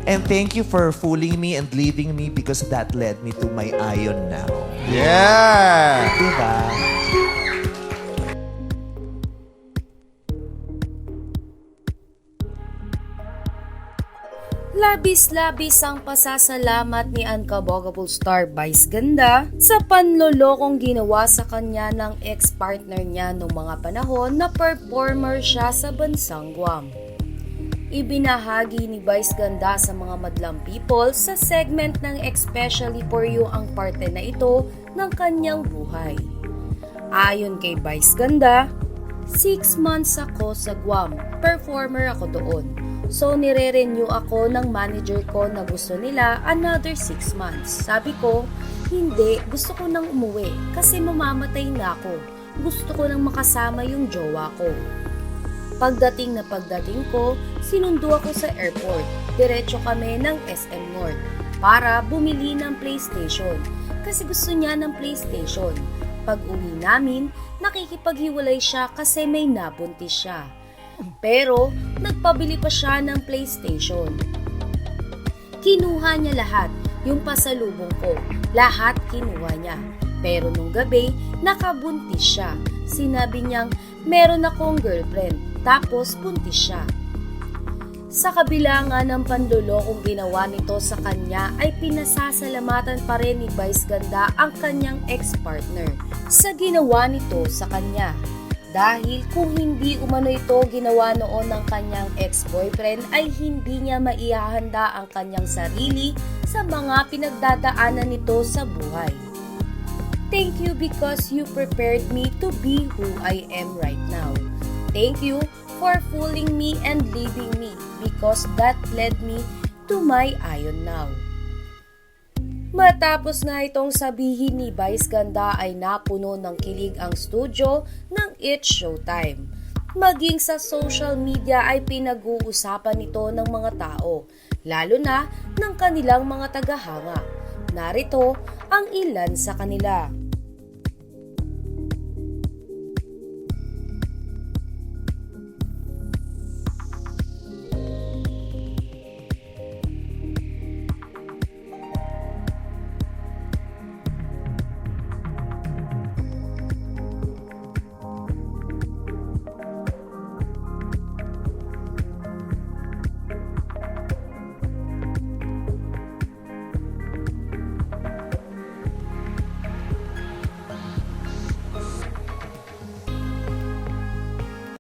And thank you for fooling me and leaving me because that led me to my Ion now. Yeah! Diba? Labis-labis ang pasasalamat ni Unkaboggable Star Vice Ganda sa panlolokong ginawa sa kanya ng ex-partner niya noong mga panahon na performer siya sa bansang Guam. Ibinahagi ni Vice Ganda sa mga madlang people sa segment ng Especially For You ang parte na ito ng kanyang buhay. Ayon kay Vice Ganda, 6 months ako sa Guam, performer ako doon. So nire-renew ako ng manager ko na gusto nila another 6 months. Sabi ko, hindi, gusto ko nang umuwi kasi mamamatay na ako. Gusto ko nang makasama yung jowa ko. Pagdating ko, sinundo ako sa airport. Diretso kami ng SM North para bumili ng PlayStation kasi gusto niya ng PlayStation. Pag uwi namin, nakikipaghiwalay siya kasi may nabuntis siya. Pero nagpabili pa siya ng PlayStation. Kinuha niya lahat, yung pasalubong ko, lahat kinuha niya. Pero nung gabi, nakabuntis siya. Sinabi niyang meron akong girlfriend, tapos buntis siya. Sa kabila nga ng panlolokong ginawa nito sa kanya ay pinasasalamatan pa rin ni Vice Ganda ang kanyang ex-partner sa ginawa nito sa kanya. Dahil kung hindi umano ito ginawa noon ng kanyang ex-boyfriend ay hindi niya maihahanda ang kanyang sarili sa mga pinagdadaanan nito sa buhay. Thank you because you prepared me to be who I am right now. Thank you for fooling me and leaving me because that led me to my Ion now. Matapos nga itong sabihin ni Vice Ganda ay napuno ng kilig ang studio ng It's Showtime. Maging sa social media ay pinag-uusapan ito ng mga tao, lalo na ng kanilang mga tagahanga. Narito ang ilan sa kanila.